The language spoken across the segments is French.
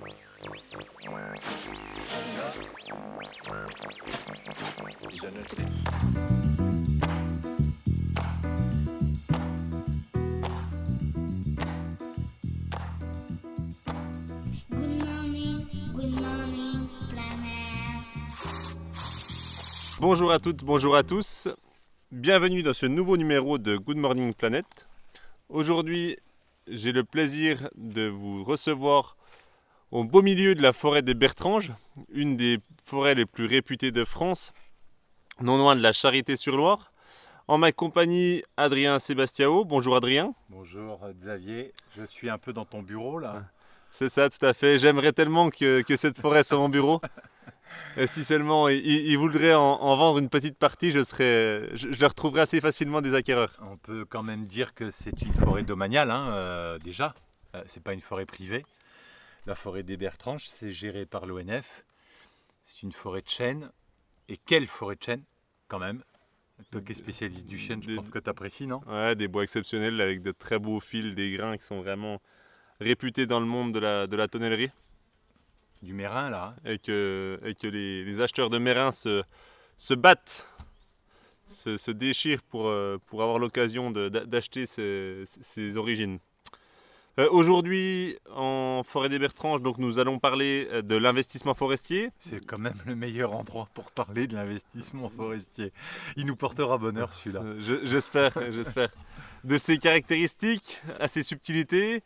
Good morning, planet. Bonjour à toutes, bonjour à tous. Bienvenue dans ce nouveau numéro de Good Morning Planet. Aujourd'hui, j'ai le plaisir de vous recevoir au beau milieu de la forêt des Bertranges, une des forêts les plus réputées de France, non loin de la Charité-sur-Loire. En ma compagnie, Adrien Sébastiao. Bonjour Adrien. Bonjour Xavier, je suis un peu dans ton bureau là. C'est ça, tout à fait. J'aimerais tellement que cette forêt soit mon bureau. Et si seulement il voudrait en vendre une petite partie, je le retrouverais assez facilement des acquéreurs. On peut quand même dire que c'est une forêt domaniale déjà. C'est pas une forêt privée. La forêt des Bertranges, c'est géré par l'ONF. C'est une forêt de chêne. Et quelle forêt de chêne quand même. Toi qui es spécialiste du chêne, je pense que tu apprécies, non? Ouais, des bois exceptionnels avec de très beaux fils, des grains qui sont vraiment réputés dans le monde de la tonnellerie. Du Mérin là. Et que les acheteurs de Mérin se battent, se déchirent pour avoir l'occasion d'acheter ces origines. Aujourd'hui, en forêt des Bertranges, donc, nous allons parler de l'investissement forestier. C'est quand même le meilleur endroit pour parler de l'investissement forestier. Il nous portera bonheur celui-là. J'espère. De ses caractéristiques, à ses subtilités.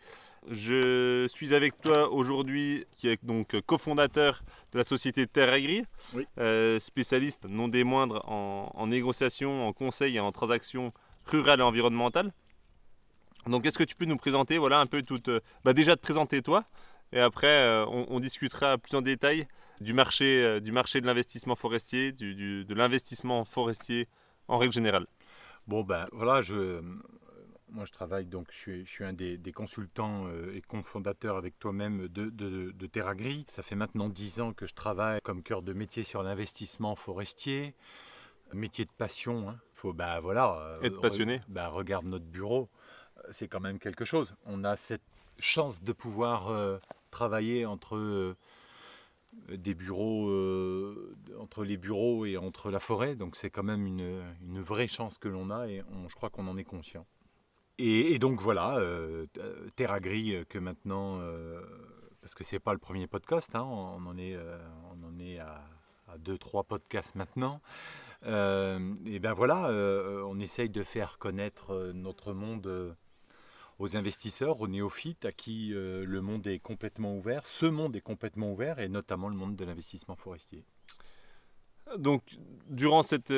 Je suis avec toi aujourd'hui, qui est donc cofondateur de la société Terre Agri, Oui. Spécialiste non des moindres en négociation, en conseil et en transactions rurales et environnementales. Donc, est-ce que tu peux nous présenter, voilà, un peu déjà te présenter toi, et après on discutera plus en détail du marché de l'investissement forestier, de l'investissement forestier en règle générale. Bon ben voilà, moi je travaille donc, je suis un des consultants et cofondateurs avec toi-même de Terre Agri. Ça fait maintenant 10 ans que je travaille comme cœur de métier sur l'investissement forestier, métier de passion. Hein. Faut Être passionné. Regarde notre bureau, c'est quand même quelque chose. On a cette chance de pouvoir travailler entre des bureaux, entre les bureaux et entre la forêt. Donc c'est quand même une vraie chance que l'on a et je crois qu'on en est conscient. Et donc voilà, Terre Agri que maintenant, parce que c'est pas le premier podcast, hein, on en est à 2-3 podcasts maintenant. Et ben voilà, on essaye de faire connaître notre monde aux investisseurs, aux néophytes, à qui le monde est complètement ouvert. Ce monde est complètement ouvert, et notamment le monde de l'investissement forestier. Donc, durant cette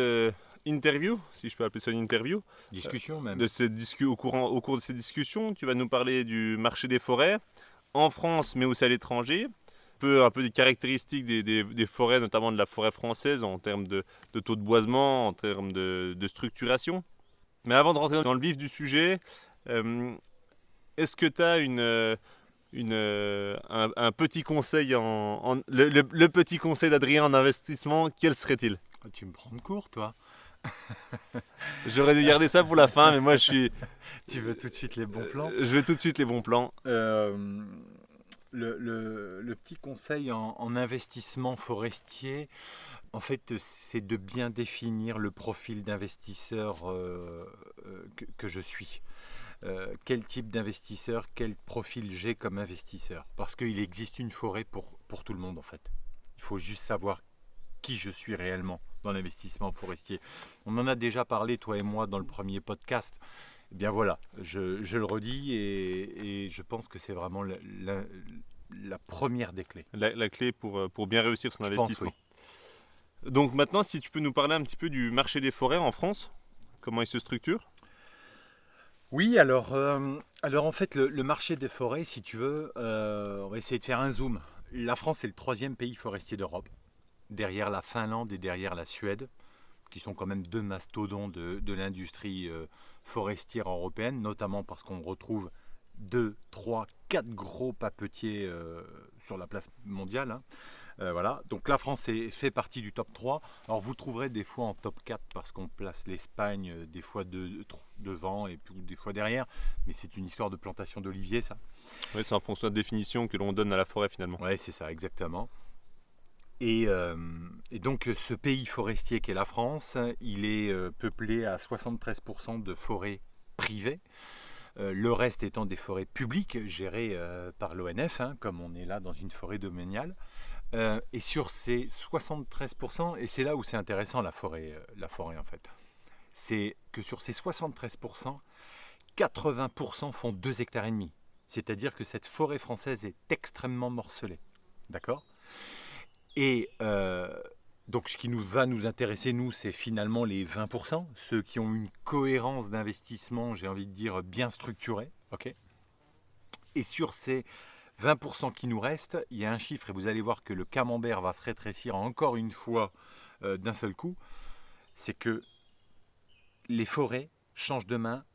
interview, si je peux appeler ça une interview, Discussion même. au cours de ces discussions, tu vas nous parler du marché des forêts, en France mais aussi à l'étranger, un peu des caractéristiques des forêts, notamment de la forêt française, en termes de taux de boisement, en termes de structuration. Mais avant de rentrer dans le vif du sujet, est-ce que tu as un petit conseil, le petit conseil d'Adrien en investissement, quel serait-il? Tu me prends de court, toi. J'aurais dû garder ça pour la fin, mais moi je suis... Tu veux tout de suite les bons plans? Je veux tout de suite les bons plans. Le petit conseil en investissement forestier, en fait, c'est de bien définir le profil d'investisseur que je suis. Quel type d'investisseur, quel profil j'ai comme investisseur. Parce qu'il existe une forêt pour tout le monde, en fait. Il faut juste savoir qui je suis réellement dans l'investissement forestier. On en a déjà parlé, toi et moi, dans le premier podcast. Eh bien voilà, je le redis et je pense que c'est vraiment la première des clés. La clé pour bien réussir son investissement. Pense, oui. Donc maintenant, si tu peux nous parler un petit peu du marché des forêts en France, comment il se structure? Oui, alors en fait, le marché des forêts, si tu veux, on va essayer de faire un zoom. La France est le 3e pays forestier d'Europe, derrière la Finlande et derrière la Suède, qui sont quand même 2 mastodons de l'industrie forestière européenne, notamment parce qu'on retrouve 2, 3, 4 gros papetiers sur la place mondiale. Hein. Voilà. Donc la France fait partie du top 3. Alors vous trouverez des fois en top 4 parce qu'on place l'Espagne des fois devant et puis des fois derrière. Mais c'est une histoire de plantation d'oliviers, ça. Oui, c'est en fonction de la définition que l'on donne à la forêt finalement. Ouais, c'est ça, exactement. Et donc ce pays forestier qu'est la France, il est peuplé à 73% de forêts privées, le reste étant des forêts publiques gérées par l'ONF, hein, comme on est là dans une forêt domaniale. Et sur ces 73%, et c'est là où c'est intéressant la forêt en fait, c'est que sur ces 73%, 80% font 2 hectares et demi. C'est-à-dire que cette forêt française est extrêmement morcelée. D'accord ? Et donc ce qui va nous intéresser, nous, c'est finalement les 20%, ceux qui ont une cohérence d'investissement, j'ai envie de dire, bien structurée. Okay ? Et sur ces 20% qui nous restent, il y a un chiffre, et vous allez voir que le camembert va se rétrécir encore une fois d'un seul coup, c'est que les forêts changent de main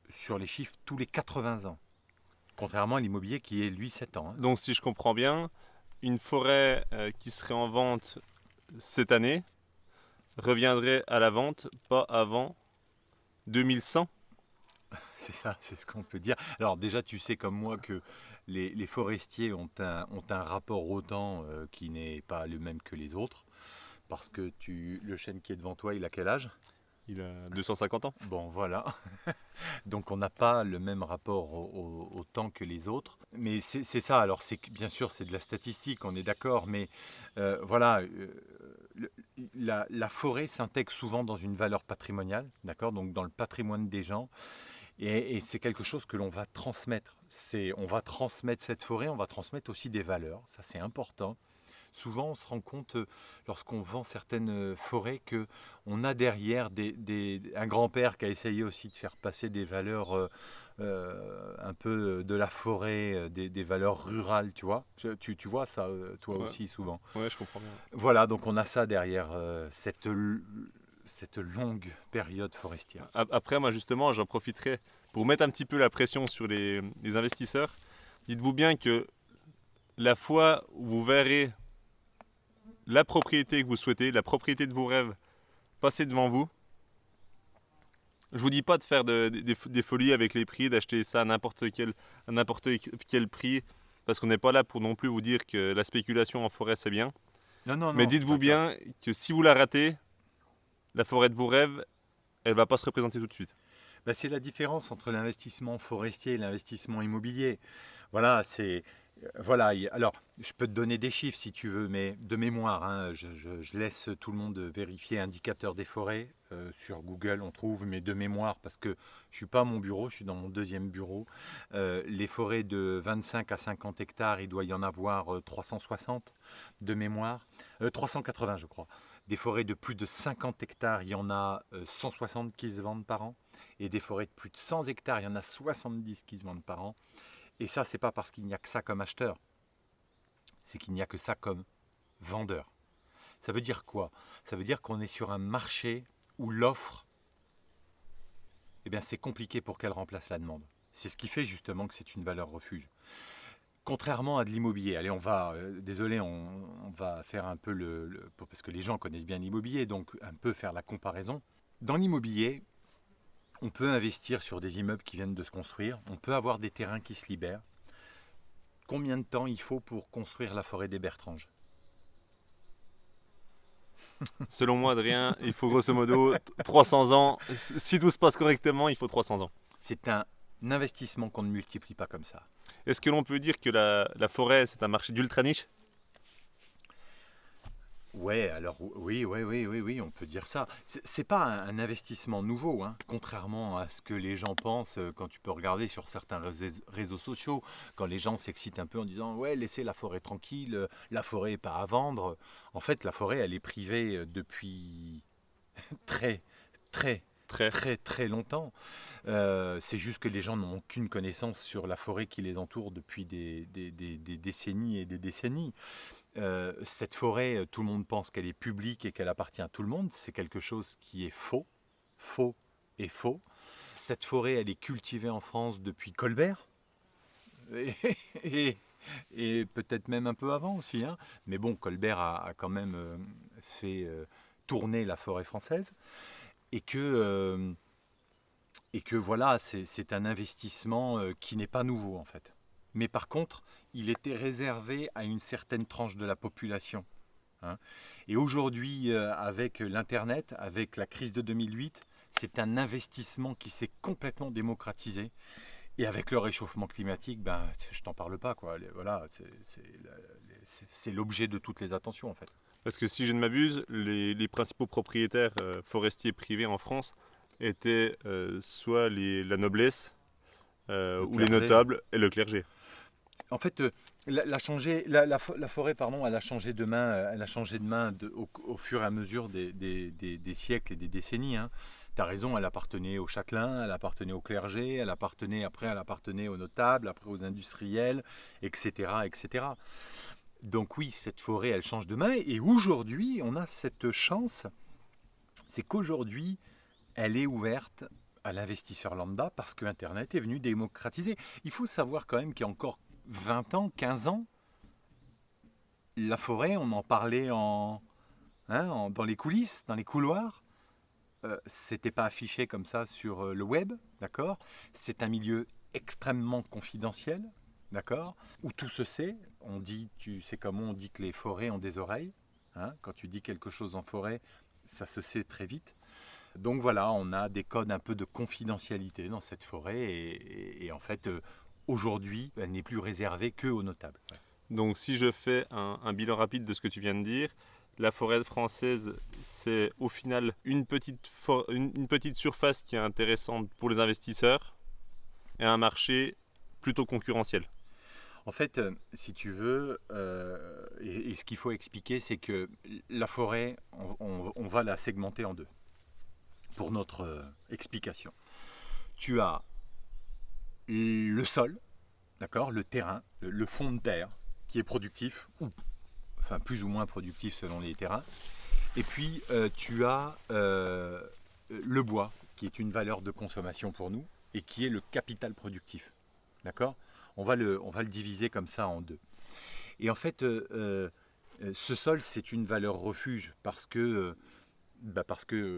sur les chiffres tous les 80 ans. Contrairement à l'immobilier qui est, lui, 7 ans. Hein. Donc si je comprends bien, une forêt qui serait en vente cette année reviendrait à la vente pas avant 2100. C'est ça, c'est ce qu'on peut dire. Alors déjà, tu sais comme moi que les forestiers ont un rapport au temps qui n'est pas le même que les autres. Parce que le chêne qui est devant toi, il a quel âge ? Il a 250 ans. Bon, voilà. Donc on n'a pas le même rapport au temps que les autres. Mais c'est ça, alors bien sûr c'est de la statistique, on est d'accord, mais voilà, la forêt s'intègre souvent dans une valeur patrimoniale, d'accord, donc dans le patrimoine des gens, et c'est quelque chose que l'on va transmettre. On va transmettre cette forêt, on va transmettre aussi des valeurs, ça c'est important. Souvent, on se rend compte, lorsqu'on vend certaines forêts, qu'on a derrière un grand-père qui a essayé aussi de faire passer des valeurs un peu de la forêt, des valeurs rurales, tu vois. Tu vois ça, toi Ouais. aussi, souvent. Ouais, je comprends bien. Voilà, donc on a ça derrière cette longue période forestière. Après, moi justement, j'en profiterai pour mettre un petit peu la pression sur les investisseurs. Dites-vous bien que la fois où vous verrez la propriété que vous souhaitez, la propriété de vos rêves, passer devant vous. Je vous dis pas de faire des folies avec les prix, d'acheter ça à n'importe quel prix, parce qu'on n'est pas là pour non plus vous dire que la spéculation en forêt c'est bien. Non, Mais dites-vous bien que si vous la ratez, la forêt de vos rêves, elle va pas se représenter tout de suite. Ben, c'est la différence entre l'investissement forestier et l'investissement immobilier. Voilà, voilà, alors je peux te donner des chiffres si tu veux, mais de mémoire, hein, je laisse tout le monde vérifier indicateur des forêts. Sur Google, on trouve, mais de mémoire, parce que je ne suis pas à mon bureau, je suis dans mon deuxième bureau. Les forêts de 25 à 50 hectares, il doit y en avoir 360 de mémoire. 380, je crois. Des forêts de plus de 50 hectares, il y en a 160 qui se vendent par an. Et des forêts de plus de 100 hectares, il y en a 70 qui se vendent par an. Et ça, c'est pas parce qu'il n'y a que ça comme acheteur, c'est qu'il n'y a que ça comme vendeur. Ça veut dire quoi ? Ça veut dire qu'on est sur un marché où l'offre, eh bien, c'est compliqué pour qu'elle remplace la demande. C'est ce qui fait justement que c'est une valeur refuge. Contrairement à de l'immobilier, allez, désolé, on va faire un peu parce que les gens connaissent bien l'immobilier, donc un peu faire la comparaison. Dans l'immobilier, on peut investir sur des immeubles qui viennent de se construire, on peut avoir des terrains qui se libèrent. Combien de temps il faut pour construire la forêt des Bertranges ? Selon moi, Adrien, il faut grosso modo 300 ans. Si tout se passe correctement, il faut 300 ans. C'est un investissement qu'on ne multiplie pas comme ça. Est-ce que l'on peut dire que la forêt, c'est un marché d'ultra niche ? Ouais, alors oui, on peut dire ça. C'est pas un investissement nouveau, hein, contrairement à ce que les gens pensent quand tu peux regarder sur certains réseaux sociaux, quand les gens s'excitent un peu en disant ouais, laissez la forêt tranquille, la forêt n'est pas à vendre. En fait, la forêt, elle est privée depuis très longtemps. C'est juste que les gens n'ont aucune connaissance sur la forêt qui les entoure depuis des décennies et des décennies. Cette forêt, tout le monde pense qu'elle est publique et qu'elle appartient à tout le monde. C'est quelque chose qui est faux et faux. Cette forêt, elle est cultivée en France depuis Colbert et peut-être même un peu avant aussi. Hein. Mais bon, Colbert a quand même fait tourner la forêt française et que Et que voilà, c'est un investissement qui n'est pas nouveau en fait. Mais par contre, il était réservé à une certaine tranche de la population. Hein. Et aujourd'hui, avec l'Internet, avec la crise de 2008, c'est un investissement qui s'est complètement démocratisé. Et avec le réchauffement climatique, ben, je t'en parle pas, quoi. Voilà, c'est l'objet de toutes les attentions, en fait. Parce que si je ne m'abuse, les principaux propriétaires forestiers privés en France étaient soit la noblesse, ou les clergé. notables et le clergé. En fait, la forêt, pardon, elle a changé de main, au fur et à mesure des siècles et des décennies. Hein. Tu as raison, elle appartenait aux châtelains, elle appartenait au clergé, elle appartenait aux notables, après aux industriels, etc., etc. Donc oui, cette forêt, elle change de main. Et aujourd'hui, on a cette chance, c'est qu'aujourd'hui, elle est ouverte à l'investisseur lambda parce que Internet est venu démocratiser. Il faut savoir quand même qu'il y a encore 20 ans, 15 ans, la forêt, on en parlait dans les coulisses, dans les couloirs. C'était pas affiché comme ça sur le web, d'accord. C'est un milieu extrêmement confidentiel, d'accord, où tout se sait. On dit, tu sais comment on dit que les forêts ont des oreilles. Hein, quand tu dis quelque chose en forêt, ça se sait très vite. Donc voilà, on a des codes un peu de confidentialité dans cette forêt et en fait, aujourd'hui, elle n'est plus réservée qu'aux notables. Ouais. Donc si je fais un bilan rapide de ce que tu viens de dire, la forêt française, c'est au final une petite surface qui est intéressante pour les investisseurs et un marché plutôt concurrentiel. En fait, si tu veux, et ce qu'il faut expliquer, c'est que la forêt, on va la segmenter en deux pour notre explication. Tu as le sol, d'accord, le terrain, le fond de terre, qui est productif, enfin plus ou moins productif selon les terrains. Et puis tu as le bois, qui est une valeur de consommation pour nous, et qui est le capital productif. D'accord ? On va le diviser comme ça en deux. Et en fait, ce sol, c'est une valeur refuge parce que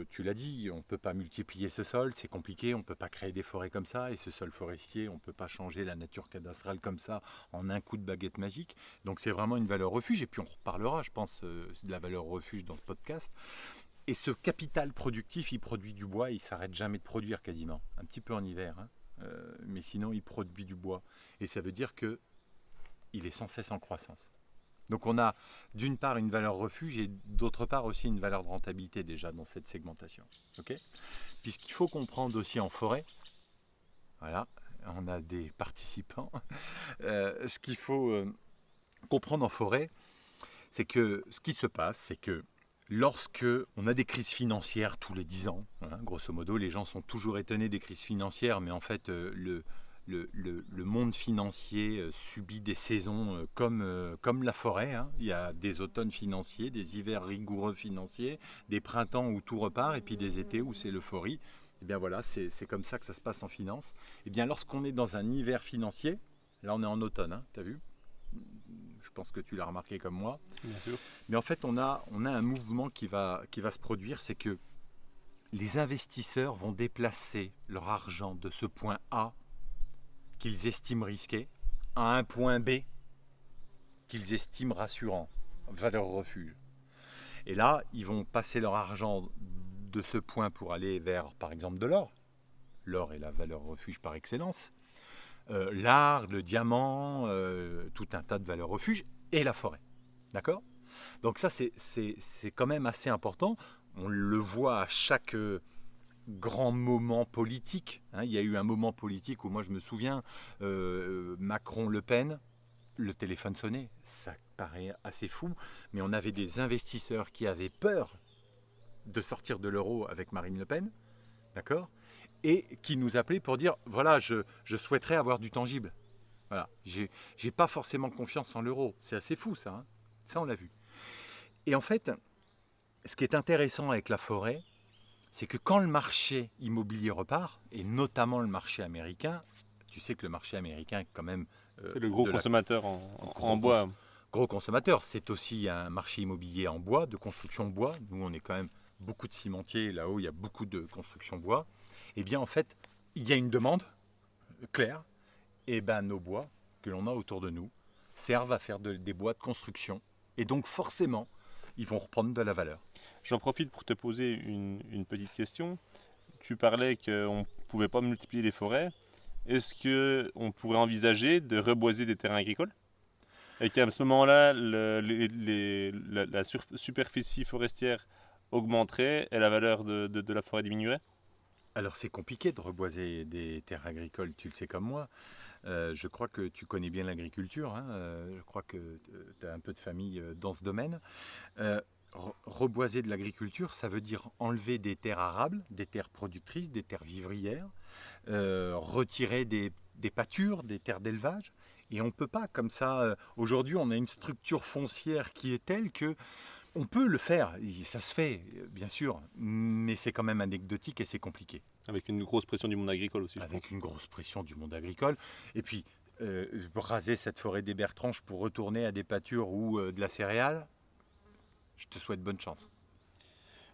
tu l'as dit, on ne peut pas multiplier ce sol, c'est compliqué, on ne peut pas créer des forêts comme ça, et ce sol forestier, on ne peut pas changer la nature cadastrale comme ça en un coup de baguette magique. Donc c'est vraiment une valeur refuge, et puis on reparlera, je pense, de la valeur refuge dans ce podcast. Et ce capital productif, il produit du bois, il ne s'arrête jamais de produire quasiment, un petit peu en hiver, hein. Mais sinon il produit du bois. Et ça veut dire qu'il est sans cesse en croissance. Donc on a d'une part une valeur refuge et d'autre part aussi une valeur de rentabilité déjà dans cette segmentation. Okay ? Puisqu'il faut comprendre aussi en forêt, voilà, on a des participants, ce qu'il faut comprendre en forêt, c'est que ce qui se passe, c'est que lorsque on a des crises financières tous les 10 ans, hein, grosso modo, les gens sont toujours étonnés des crises financières, mais en fait le monde financier subit des saisons comme la forêt. Hein. Il y a des automnes financiers, des hivers rigoureux financiers, des printemps où tout repart, et puis des étés où c'est l'euphorie. Et bien voilà, c'est comme ça que ça se passe en finance. Et bien lorsqu'on est dans un hiver financier, là on est en automne, hein, tu as vu ? Je pense que tu l'as remarqué comme moi. Bien sûr. Mais en fait, on a un mouvement qui va se produire, c'est que les investisseurs vont déplacer leur argent de ce point A qu'ils estiment risqué à un point B qu'ils estiment rassurant, valeur refuge. Et là, ils vont passer leur argent de ce point pour aller vers, par exemple, de l'or. L'or est la valeur refuge par excellence. L'art, le diamant, tout un tas de valeurs refuges, et la forêt. D'accord ? Donc ça, c'est quand même assez important. On le voit à chaque grand moment politique. Hein. Il y a eu un moment politique où moi je me souviens, Macron-Le Pen, le téléphone sonnait. Ça paraît assez fou, mais on avait des investisseurs qui avaient peur de sortir de l'euro avec Marine Le Pen, d'accord ? Et qui nous appelaient pour dire, voilà, je souhaiterais avoir du tangible. Voilà, j'ai pas forcément confiance en l'euro. C'est assez fou ça, hein. Ça on l'a vu. Et en fait, ce qui est intéressant avec la forêt, c'est que quand le marché immobilier repart, et notamment le marché américain, tu sais que le marché américain est quand même... c'est le gros consommateur en bois. Gros consommateur, c'est aussi un marché immobilier en bois, de construction bois. Nous, on est quand même beaucoup de cimentiers, là-haut, il y a beaucoup de construction bois. Eh bien, en fait, il y a une demande claire, et ben nos bois que l'on a autour de nous servent à faire des bois de construction. Et donc forcément, ils vont reprendre de la valeur. J'en profite pour te poser une petite question. Tu parlais qu'on ne pouvait pas multiplier les forêts. Est-ce qu'on pourrait envisager de reboiser des terrains agricoles? Et qu'à ce moment-là, la superficie forestière augmenterait et la valeur de la forêt diminuerait? Alors c'est compliqué de reboiser des terres agricoles, tu le sais comme moi. Je crois que tu connais bien l'agriculture, hein. Je crois que tu as un peu de famille dans ce domaine. Reboiser de l'agriculture, ça veut dire enlever des terres arables, des terres productrices, des terres vivrières, retirer des pâtures, des terres d'élevage. Et on ne peut pas comme ça. Aujourd'hui, on a une structure foncière qui est telle que on peut le faire. Ça se fait, bien sûr, mais c'est quand même anecdotique et c'est compliqué. Avec une grosse pression du monde agricole aussi, je pense. Avec une grosse pression du monde agricole. Et puis, raser cette forêt des bertranches pour retourner à des pâtures ou de la céréale, je te souhaite bonne chance.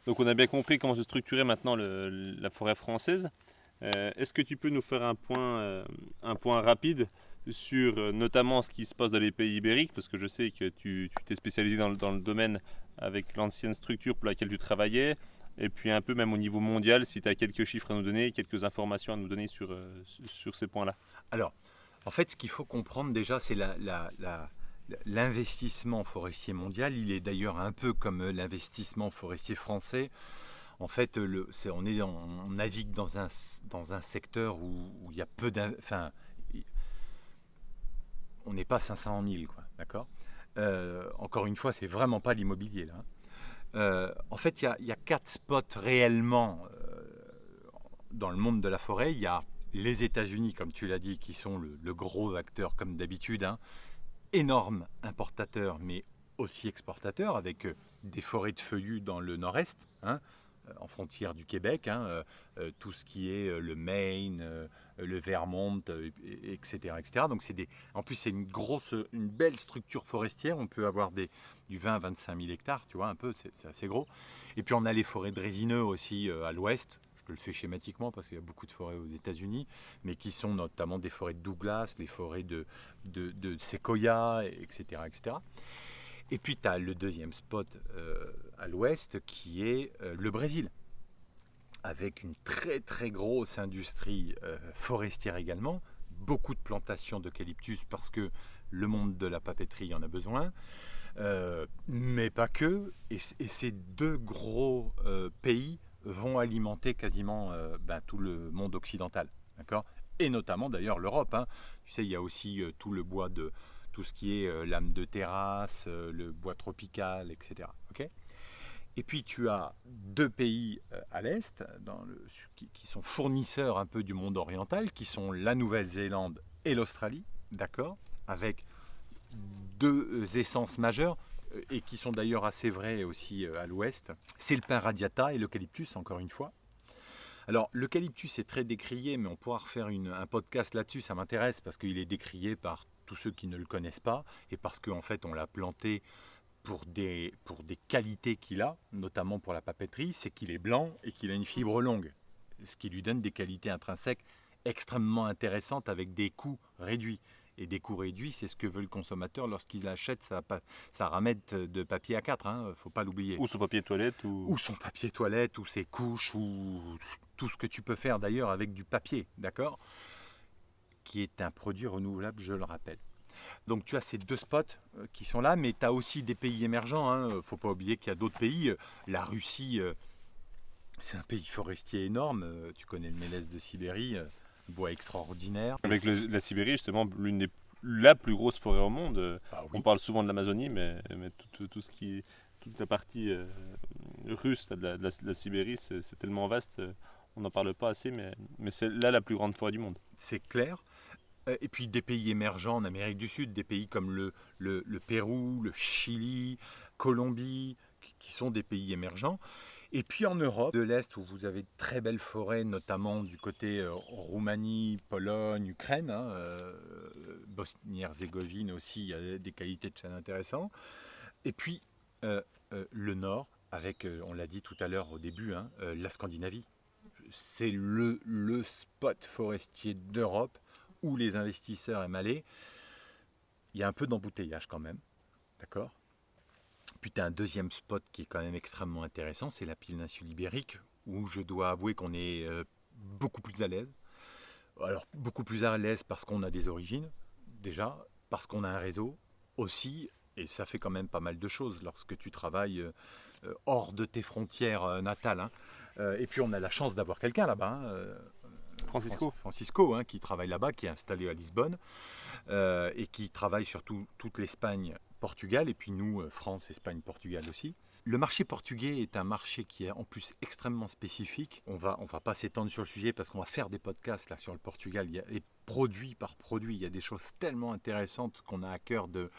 Donc on a bien compris comment se structurait maintenant la forêt française. Est-ce que tu peux nous faire un point rapide sur notamment ce qui se passe dans les pays ibériques, parce que je sais que tu t'es spécialisé dans le domaine avec l'ancienne structure pour laquelle tu travaillais, et puis un peu même au niveau mondial, si tu as quelques chiffres à nous donner, quelques informations à nous donner sur ces points-là. Alors, en fait, ce qu'il faut comprendre déjà, c'est l'investissement forestier mondial. Il est d'ailleurs un peu comme l'investissement forestier français. En fait, on navigue dans un secteur où il y a peu enfin, on n'est pas 500 000, quoi, d'accord. Encore une fois, c'est vraiment pas l'immobilier, là. En fait, il y a 4 spots réellement dans le monde de la forêt. Il y a les États-Unis, comme tu l'as dit, qui sont le gros acteur, comme d'habitude, hein, énorme importateur, mais aussi exportateur, avec des forêts de feuillus dans le nord-est, hein, en frontière du Québec, hein, tout ce qui est le Maine, le Vermont, etc., etc. Donc en plus c'est une belle structure forestière. On peut avoir du 20 à 25 000 hectares, tu vois, un peu, c'est assez gros. Et puis on a les forêts de résineux aussi à l'ouest. Je le fais schématiquement parce qu'il y a beaucoup de forêts aux États-Unis, mais qui sont notamment des forêts de Douglas, les forêts de séquoia, etc., etc. Et puis tu as le deuxième spot à l'ouest qui est le Brésil, avec une très très grosse industrie forestière également, beaucoup de plantations d'eucalyptus parce que le monde de la papeterie en a besoin, mais pas que. Et ces deux gros pays vont alimenter quasiment tout le monde occidental, d'accord, et notamment d'ailleurs l'Europe, hein. Tu sais, il y a aussi tout le bois de tout ce qui est lame de terrasse, le bois tropical, etc. Okay, et puis tu as 2 pays à l'est qui sont fournisseurs un peu du monde oriental, qui sont la Nouvelle-Zélande et l'Australie, d'accord, avec 2 essences majeures et qui sont d'ailleurs assez vraies aussi à l'ouest. C'est le pin radiata et l'eucalyptus, encore une fois. Alors l'eucalyptus est très décrié, mais on pourra refaire un podcast là-dessus, ça m'intéresse parce qu'il est décrié par tous ceux qui ne le connaissent pas et parce qu'en fait on l'a planté pour des qualités qu'il a, notamment pour la papeterie, c'est qu'il est blanc et qu'il a une fibre longue, ce qui lui donne des qualités intrinsèques extrêmement intéressantes avec des coûts réduits. Et des coûts réduits, c'est ce que veut le consommateur lorsqu'il achète sa ramette de papier A4, hein, faut pas l'oublier. Ou son papier toilette. Ou son papier toilette, ou ses couches, ou tout ce que tu peux faire d'ailleurs avec du papier, d'accord, qui est un produit renouvelable, je le rappelle. Donc tu as ces 2 spots qui sont là, mais tu as aussi des pays émergents, hein. Faut pas oublier qu'il y a d'autres pays. La Russie, c'est un pays forestier énorme. Tu connais le mélèze de Sibérie, bois extraordinaire. Avec la Sibérie, justement, la plus grosse forêt au monde. Bah oui. On parle souvent de l'Amazonie, mais tout ce qui est, toute la partie russe de la Sibérie, c'est tellement vaste, on n'en parle pas assez, mais c'est là la plus grande forêt du monde. C'est clair. Et puis des pays émergents en Amérique du Sud, des pays comme le Pérou, le Chili, Colombie, qui sont des pays émergents. Et puis en Europe de l'Est, où vous avez de très belles forêts, notamment du côté Roumanie, Pologne, Ukraine, hein, Bosnie-Herzégovine aussi, il y a des qualités de chêne intéressantes. Et puis le Nord, avec, on l'a dit tout à l'heure au début, hein, la Scandinavie. c'est le spot forestier d'Europe où les investisseurs aiment aller. Il y a un peu d'embouteillage quand même, d'accord. Puis tu as un deuxième spot qui est quand même extrêmement intéressant, c'est la péninsule ibérique, où je dois avouer qu'on est beaucoup plus à l'aise. Alors, beaucoup plus à l'aise parce qu'on a des origines, déjà, parce qu'on a un réseau aussi, et ça fait quand même pas mal de choses lorsque tu travailles hors de tes frontières natales. Hein. Et puis, on a la chance d'avoir quelqu'un là-bas, hein, Francisco, hein, qui travaille là-bas, qui est installé à Lisbonne, et qui travaille sur toute l'Espagne, Portugal, et puis nous, France, Espagne, Portugal aussi. Le marché portugais est un marché qui est en plus extrêmement spécifique. On va pas s'étendre sur le sujet parce qu'on va faire des podcasts là sur le Portugal. Et produit par produit, il y a des choses tellement intéressantes qu'on a à cœur de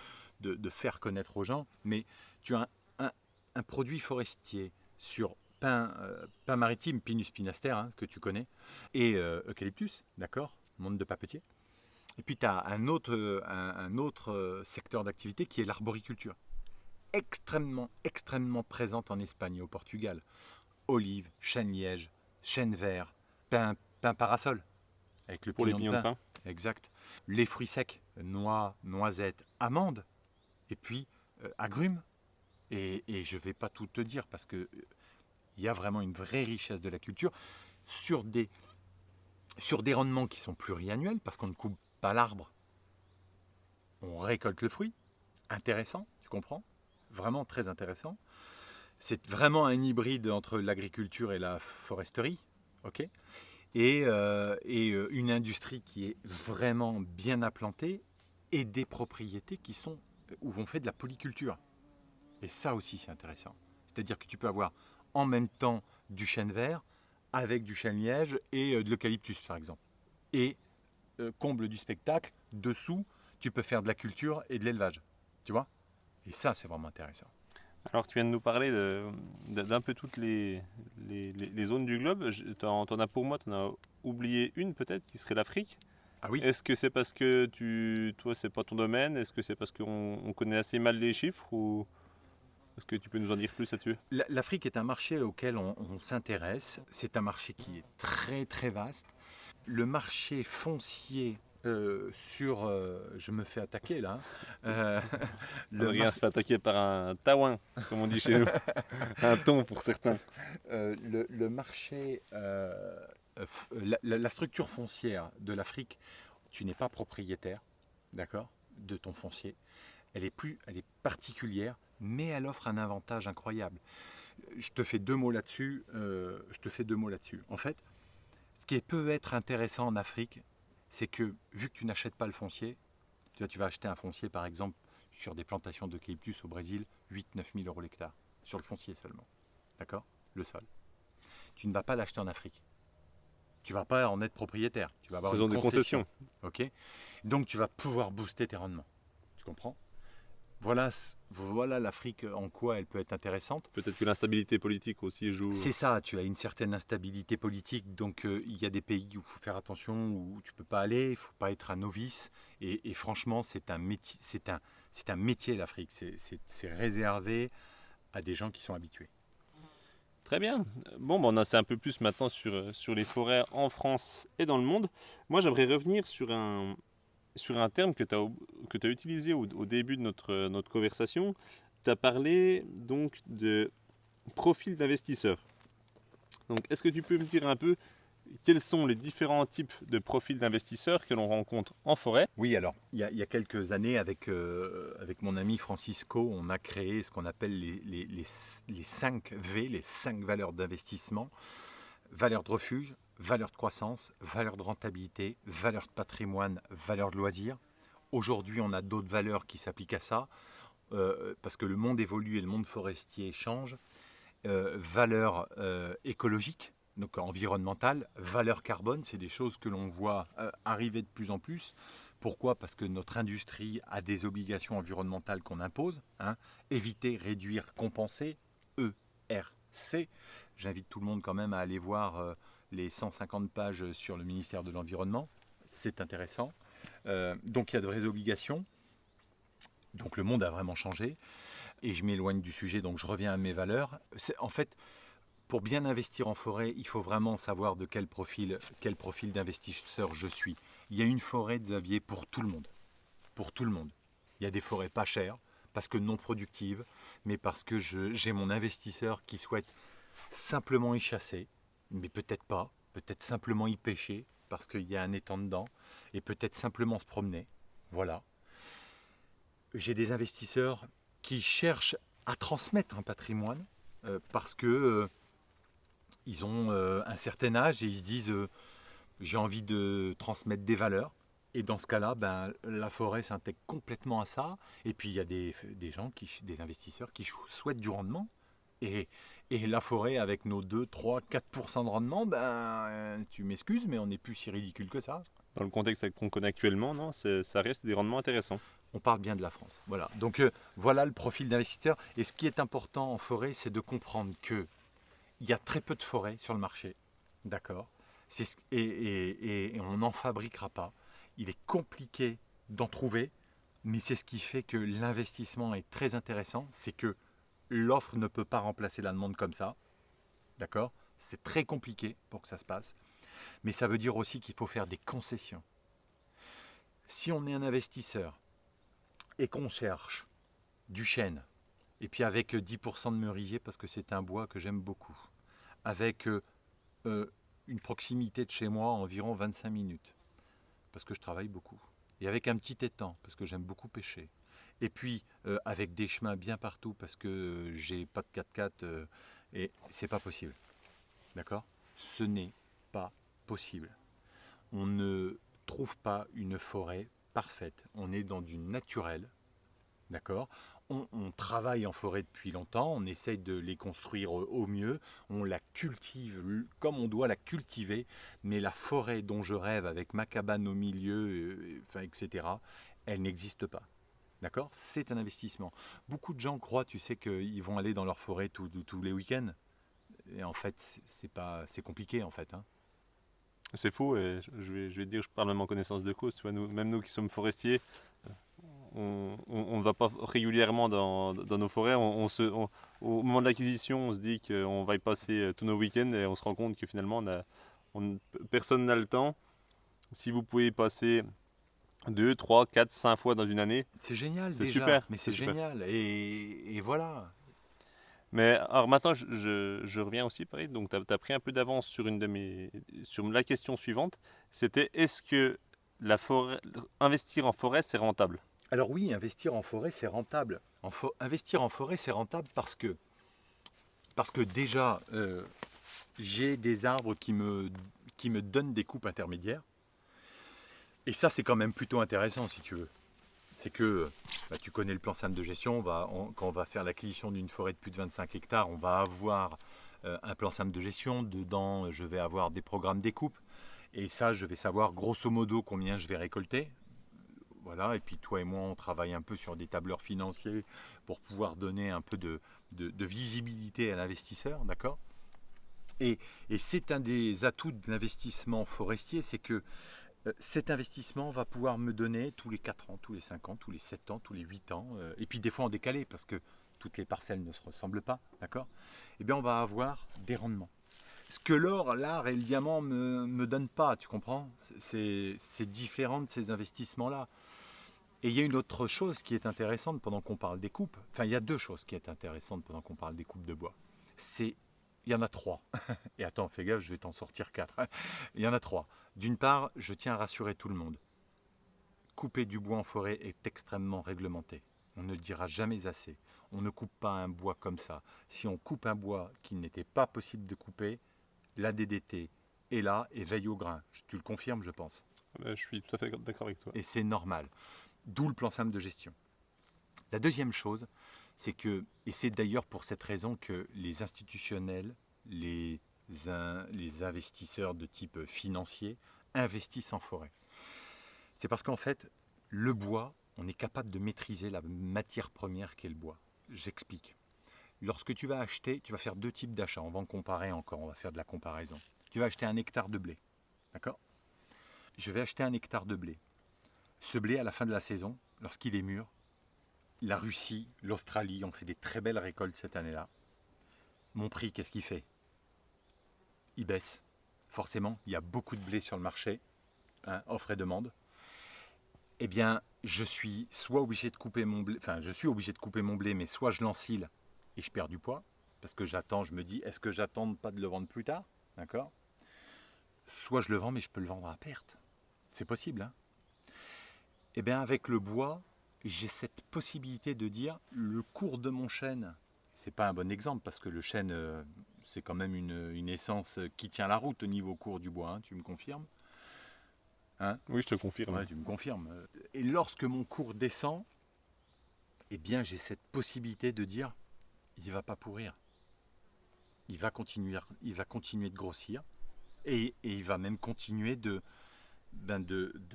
faire connaître aux gens. Mais tu as un produit forestier sur pin maritime, Pinus pinaster, hein, que tu connais, et eucalyptus, d'accord, monde de papetier. Et puis tu as un autre secteur d'activité qui est l'arboriculture. Extrêmement présente en Espagne et au Portugal. Olives, chêne liège, chêne vert, pin parasol, avec le Pour les pignon pignons de pain. Exact. Les fruits secs, noix, noisettes, amandes, et puis agrumes. Et je ne vais pas tout te dire parce que il y a vraiment une vraie richesse de la culture sur des rendements qui sont pluriannuels parce qu'on ne coupe pas l'arbre, on récolte le fruit. Intéressant, tu comprends ? Vraiment très intéressant. C'est vraiment un hybride entre l'agriculture et la foresterie, ok ? Et une industrie qui est vraiment bien implantée et des propriétés qui sont où on fait de la polyculture. Et ça aussi c'est intéressant. C'est-à-dire que tu peux avoir en même temps du chêne vert avec du chêne liège et de l'eucalyptus par exemple. Et comble du spectacle, dessous, tu peux faire de la culture et de l'élevage. Tu vois ? Et ça, c'est vraiment intéressant. Alors, tu viens de nous parler d'un peu toutes les zones du globe. T'en as pour moi, tu en as oublié une peut-être, qui serait l'Afrique. Ah oui ? Est-ce que c'est parce que toi, c'est pas ton domaine? Est-ce que c'est parce qu'on connaît assez mal les chiffres? Ou est-ce que tu peux nous en dire plus là-dessus? L'Afrique est un marché auquel on s'intéresse. C'est un marché qui est très très vaste. Le marché foncier je me fais attaquer là. Adrien se fait attaquer par un taouin, comme on dit chez nous. Un thon pour certains. Le marché, la structure foncière de l'Afrique, tu n'es pas propriétaire, d'accord, de ton foncier. Elle est particulière, mais elle offre un avantage incroyable. Je te fais deux mots là-dessus. En fait, ce qui peut être intéressant en Afrique, c'est que vu que tu n'achètes pas le foncier, tu vas acheter un foncier par exemple sur des plantations d'eucalyptus au Brésil, 8-9 000 euros l'hectare, sur le foncier seulement, d'accord, le sol. Tu ne vas pas l'acheter en Afrique. Tu ne vas pas en être propriétaire. Tu vas avoir une concession. Ok. Donc tu vas pouvoir booster tes rendements. Tu comprends ? Voilà l'Afrique en quoi elle peut être intéressante. Peut-être que l'instabilité politique aussi joue. C'est ça, tu as une certaine instabilité politique, donc il y a des pays où il faut faire attention, où tu ne peux pas aller, il ne faut pas être un novice. Et franchement, c'est un métier l'Afrique. C'est réservé à des gens qui sont habitués. Très bien. Bon, on en sait un peu plus maintenant sur les forêts en France et dans le monde. Moi, j'aimerais revenir sur un terme que tu as utilisé au début de notre conversation. Tu as parlé donc de profil d'investisseur. Donc, est-ce que tu peux me dire un peu quels sont les différents types de profils d'investisseurs que l'on rencontre en forêt? Oui, alors, il y a quelques années, avec mon ami Francisco, on a créé ce qu'on appelle les 5 V, les 5 valeurs d'investissement. Valeur de refuge, valeur de croissance, valeur de rentabilité, valeur de patrimoine, valeur de loisir. Aujourd'hui, on a d'autres valeurs qui s'appliquent à ça, parce que le monde évolue et le monde forestier change. Valeur écologique, donc environnementale, valeur carbone, c'est des choses que l'on voit arriver de plus en plus. Pourquoi ? Parce que notre industrie a des obligations environnementales qu'on impose. Éviter, réduire, compenser, ERC. J'invite tout le monde quand même à aller voir les 150 pages sur le ministère de l'Environnement. C'est intéressant. Donc il y a de vraies obligations. Donc le monde a vraiment changé. Et je m'éloigne du sujet, donc je reviens à mes valeurs. En fait, Pour bien investir en forêt, il faut vraiment savoir de quel profil d'investisseur je suis. Il y a une forêt, Xavier, pour tout le monde. Pour tout le monde. Il y a des forêts pas chères, parce que non productives, mais parce que j'ai mon investisseur qui souhaite simplement y chasser, mais peut-être pas, peut-être simplement y pêcher, parce qu'il y a un étang dedans, et peut-être simplement se promener. Voilà. J'ai des investisseurs qui cherchent à transmettre un patrimoine, parce que ils ont un certain âge et ils se disent j'ai envie de transmettre des valeurs. Et dans ce cas-là, ben, la forêt s'intègre complètement à ça. Et puis il y a des gens, des investisseurs qui souhaitent du rendement. Et la forêt, avec nos 2, 3, 4% de rendement, ben, tu m'excuses, mais on n'est plus si ridicule que ça. Dans le contexte qu'on connaît actuellement, non, ça reste des rendements intéressants. On parle bien de la France. Voilà. Donc voilà le profil d'investisseur. Et ce qui est important en forêt, c'est de comprendre que il y a très peu de forêts sur le marché. D'accord. Et on n'en fabriquera pas. Il est compliqué d'en trouver, mais c'est ce qui fait que l'investissement est très intéressant. C'est que l'offre ne peut pas remplacer la demande comme ça. D'accord. C'est très compliqué pour que ça se passe. Mais ça veut dire aussi qu'il faut faire des concessions. Si on est un investisseur et qu'on cherche du chêne, et puis avec 10% de merisier, parce que c'est un bois que j'aime beaucoup, avec une proximité de chez moi environ 25 minutes, parce que je travaille beaucoup, et avec un petit étang, parce que j'aime beaucoup pêcher, et puis avec des chemins bien partout, parce que j'ai pas de 4x4, et c'est pas possible. D'accord ? Ce n'est pas possible. On ne trouve pas une forêt parfaite. On est dans du naturel. D'accord ? On travaille en forêt depuis longtemps, on essaye de les construire au mieux, on la cultive comme on doit la cultiver, mais la forêt dont je rêve avec ma cabane au milieu, etc., elle n'existe pas. D'accord ? C'est un investissement. Beaucoup de gens croient, tu sais, qu'ils vont aller dans leur forêt tous les week-ends. Et en fait, c'est compliqué en fait. Hein. C'est faux, et je vais te dire, je parle même en connaissance de cause. Tu vois, même nous qui sommes forestiers, on ne va pas régulièrement dans nos forêts. Au moment de l'acquisition, on se dit qu'on va y passer tous nos week-ends et on se rend compte que finalement, personne n'a le temps. Si vous pouvez y passer 2, 3, 4, 5 fois dans une année, c'est génial c'est déjà, super. mais c'est génial. Et voilà. Mais alors maintenant, je reviens aussi, pareil. Donc, tu as pris un peu d'avance sur sur la question suivante. C'était est-ce que investir en forêt, c'est rentable? Alors oui, investir en forêt, c'est rentable. Investir en forêt, c'est rentable parce que déjà, j'ai des arbres qui me donnent des coupes intermédiaires. Et ça, c'est quand même plutôt intéressant, si tu veux. C'est que, tu connais le plan simple de gestion, quand on va faire l'acquisition d'une forêt de plus de 25 hectares, on va avoir un plan simple de gestion. Dedans, je vais avoir des programmes découpes. Et ça, je vais savoir grosso modo combien je vais récolter. Voilà, et puis toi et moi, on travaille un peu sur des tableurs financiers pour pouvoir donner un peu de visibilité à l'investisseur, d'accord ? Et c'est un des atouts de l'investissement forestier, c'est que cet investissement va pouvoir me donner tous les 4 ans, tous les 5 ans, tous les 7 ans, tous les 8 ans, et puis des fois en décalé, parce que toutes les parcelles ne se ressemblent pas, d'accord ? Eh bien, on va avoir des rendements. Ce que l'art et le diamant me donnent pas, tu comprends ? C'est différent de ces investissements-là. Et il y a une autre chose qui est intéressante pendant qu'on parle des coupes. Enfin, il y a deux choses qui sont intéressantes pendant qu'on parle des coupes de bois. Il y en a 3. Et attends, fais gaffe, je vais t'en sortir 4. Il y en a 3. D'une part, je tiens à rassurer tout le monde. Couper du bois en forêt est extrêmement réglementé. On ne le dira jamais assez. On ne coupe pas un bois comme ça. Si on coupe un bois qu'il n'était pas possible de couper, la DDT est là et veille au grain. Tu le confirmes, je pense. Je suis tout à fait d'accord avec toi. Et c'est normal. D'où le plan simple de gestion. La deuxième chose, c'est que, et c'est d'ailleurs pour cette raison que les institutionnels, les investisseurs de type financier investissent en forêt. C'est parce qu'en fait, le bois, on est capable de maîtriser la matière première qu'est le bois. J'explique. Lorsque tu vas acheter, tu vas faire 2 types d'achats. On va en comparer encore, on va faire de la comparaison. Tu vas acheter 1 hectare de blé. D'accord ? Je vais acheter 1 hectare de blé. Ce blé, à la fin de la saison, lorsqu'il est mûr, la Russie, l'Australie ont fait des très belles récoltes cette année-là. Mon prix, qu'est-ce qu'il fait ? il baisse. Forcément, il y a beaucoup de blé sur le marché, hein, offre et demande. Eh bien, je suis soit obligé de couper mon blé, enfin, je suis obligé de couper mon blé, mais soit je l'ensile et je perds du poids, parce que j'attends, je me dis, est-ce que j'attends pas de le vendre plus tard, d'accord? Soit je le vends, mais je peux le vendre à perte. C'est possible, hein? Eh bien, avec le bois, j'ai cette possibilité de dire, le cours de mon chêne, c'est pas un bon exemple, parce que le chêne, c'est quand même une essence qui tient la route au niveau cours du bois, hein, tu me confirmes? Hein? Oui, je te confirme. Ouais, tu me confirmes. Et lorsque mon cours descend, eh bien, j'ai cette possibilité de dire, il ne va pas pourrir. Il va continuer de grossir et il va même continuer de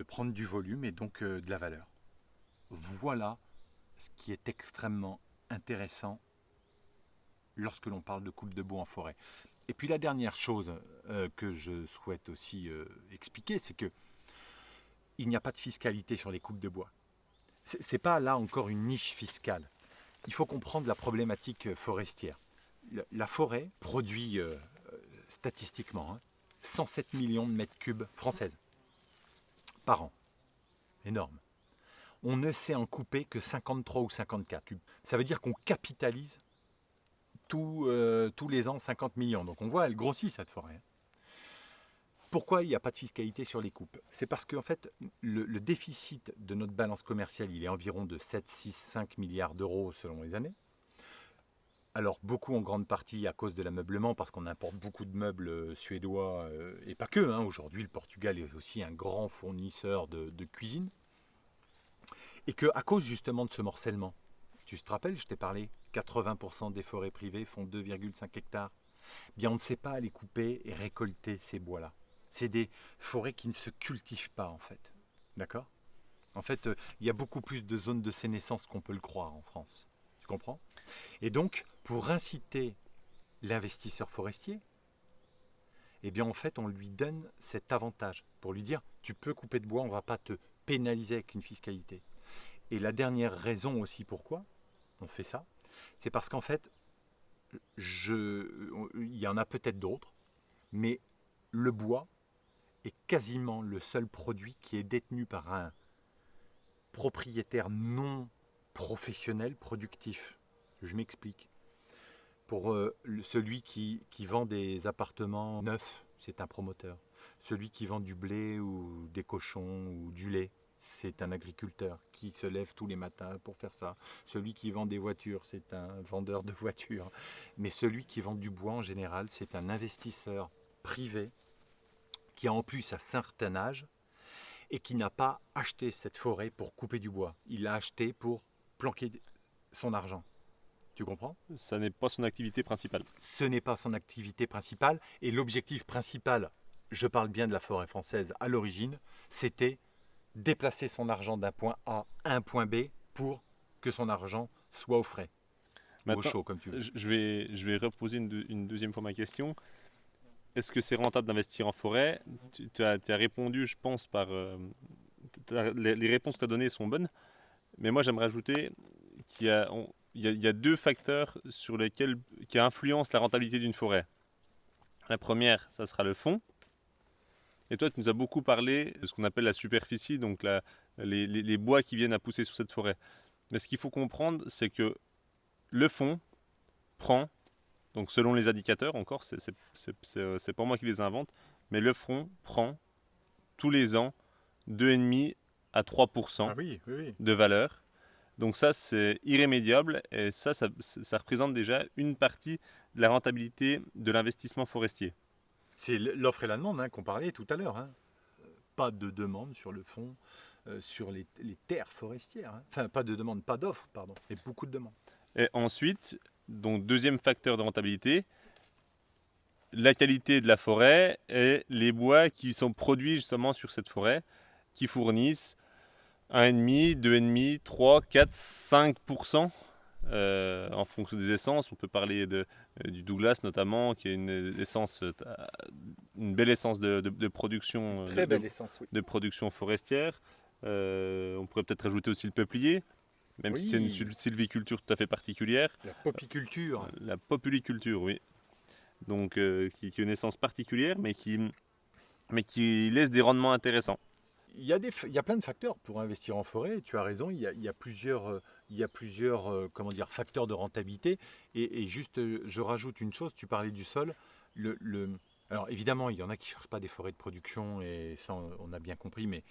prendre du volume et donc de la valeur. Voilà ce qui est extrêmement intéressant lorsque l'on parle de coupe de bois en forêt. Et puis la dernière chose que je souhaite aussi expliquer, c'est que il n'y a pas de fiscalité sur les coupes de bois. C'est pas là encore une niche fiscale. Il faut comprendre la problématique forestière. La forêt produit statistiquement 107 millions de mètres cubes françaises par an. Énorme. On ne sait en couper que 53 ou 54. Ça veut dire qu'on capitalise tous les ans 50 millions. Donc on voit, elle grossit cette forêt. Pourquoi il n'y a pas de fiscalité sur les coupes? C'est parce qu'en fait, le déficit de notre balance commerciale, il est environ de 7, 6, 5 milliards d'euros selon les années. Alors beaucoup en grande partie à cause de l'ameublement, parce qu'on importe beaucoup de meubles suédois, et pas que. Aujourd'hui, le Portugal est aussi un grand fournisseur de cuisine. Et qu'à cause justement de ce morcellement, tu te rappelles, je t'ai parlé, 80% des forêts privées font 2,5 hectares. Bien, on ne sait pas aller couper et récolter ces bois-là. C'est des forêts qui ne se cultivent pas, en fait. D'accord? En fait, il y a beaucoup plus de zones de sénescence qu'on peut le croire en France. Tu comprends? Et donc, pour inciter l'investisseur forestier, eh bien, en fait, on lui donne cet avantage pour lui dire, tu peux couper de bois, on ne va pas te pénaliser avec une fiscalité. Et la dernière raison aussi pourquoi on fait ça, c'est parce qu'en fait, il y en a peut-être d'autres, mais le bois est quasiment le seul produit qui est détenu par un propriétaire non professionnel productif. Je m'explique. Pour celui qui vend des appartements neufs, c'est un promoteur. Celui qui vend du blé ou des cochons ou du lait, c'est un agriculteur qui se lève tous les matins pour faire ça. Celui qui vend des voitures, c'est un vendeur de voitures. Mais celui qui vend du bois en général, c'est un investisseur privé qui a en plus un certain âge et qui n'a pas acheté cette forêt pour couper du bois. Il l'a acheté pour planquer son argent. Tu comprends? Ça n'est pas son activité principale. Ce n'est pas son activité principale. Et l'objectif principal, je parle bien de la forêt française à l'origine, c'était déplacer son argent d'un point A à un point B pour que son argent soit au frais. Ou au Maintenant, chaud, comme tu veux. je vais reposer une deuxième fois ma question. Est-ce que c'est rentable d'investir en forêt? Tu as répondu, je pense, par... les réponses que tu as données sont bonnes. Mais moi, j'aimerais ajouter qu'il y a deux facteurs qui influencent la rentabilité d'une forêt. La première, ça sera le fond. Et toi, tu nous as beaucoup parlé de ce qu'on appelle la superficie, donc les bois qui viennent à pousser sur cette forêt. Mais ce qu'il faut comprendre, c'est que le fond prend, donc selon les indicateurs, encore, c'est pas moi qui les invente, mais le fond prend tous les ans 2,5 à 3% de valeur. Donc ça, c'est irrémédiable et ça représente déjà une partie de la rentabilité de l'investissement forestier. C'est l'offre et la demande qu'on parlait tout à l'heure. Pas de demande sur le fond, sur les terres forestières. Enfin, pas de demande, pas d'offre, pardon, mais beaucoup de demandes. Et ensuite, donc deuxième facteur de rentabilité, la qualité de la forêt et les bois qui sont produits justement sur cette forêt, qui fournissent 1,5, 2,5, 3, 4, 5% en fonction des essences. On peut parler du Douglas notamment, qui est une belle essence de production, Très belle essence, oui. de production forestière. On pourrait peut-être ajouter aussi le peuplier, même si c'est une sylviculture tout à fait particulière. La popiculture. La populiculture, oui. donc qui a une essence particulière, mais qui laisse des rendements intéressants. Il y a plein de facteurs pour investir en forêt, tu as raison, il y a plusieurs comment dire, facteurs de rentabilité. Et juste, je rajoute une chose, tu parlais du sol. Alors évidemment, il y en a qui ne cherchent pas des forêts de production, et ça on a bien compris, mais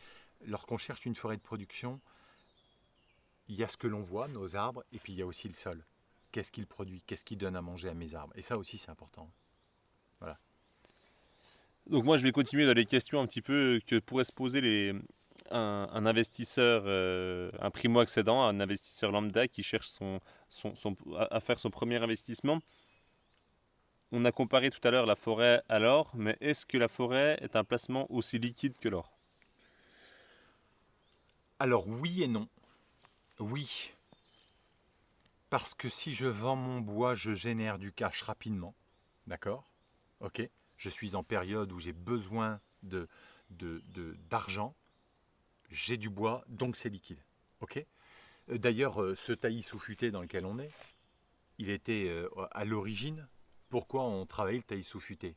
lorsqu'on cherche une forêt de production, il y a ce que l'on voit, nos arbres, et puis il y a aussi le sol. Qu'est-ce qu'il produit? Qu'est-ce qu'il donne à manger à mes arbres? Et ça aussi c'est important. Voilà. Donc moi je vais continuer dans les questions un petit peu que pourraient se poser un investisseur, un primo-accédant, un investisseur lambda qui cherche à faire son premier investissement. On a comparé tout à l'heure la forêt à l'or, mais est-ce que la forêt est un placement aussi liquide que l'or? Alors oui et non. Oui, parce que si je vends mon bois, je génère du cash rapidement. D'accord? Ok. Je suis en période où j'ai besoin d'argent. J'ai du bois, donc c'est liquide. Ok. D'ailleurs, ce taillis sous-futé dans lequel on est, il était à l'origine. Pourquoi on travaillait le taillis sous-futé?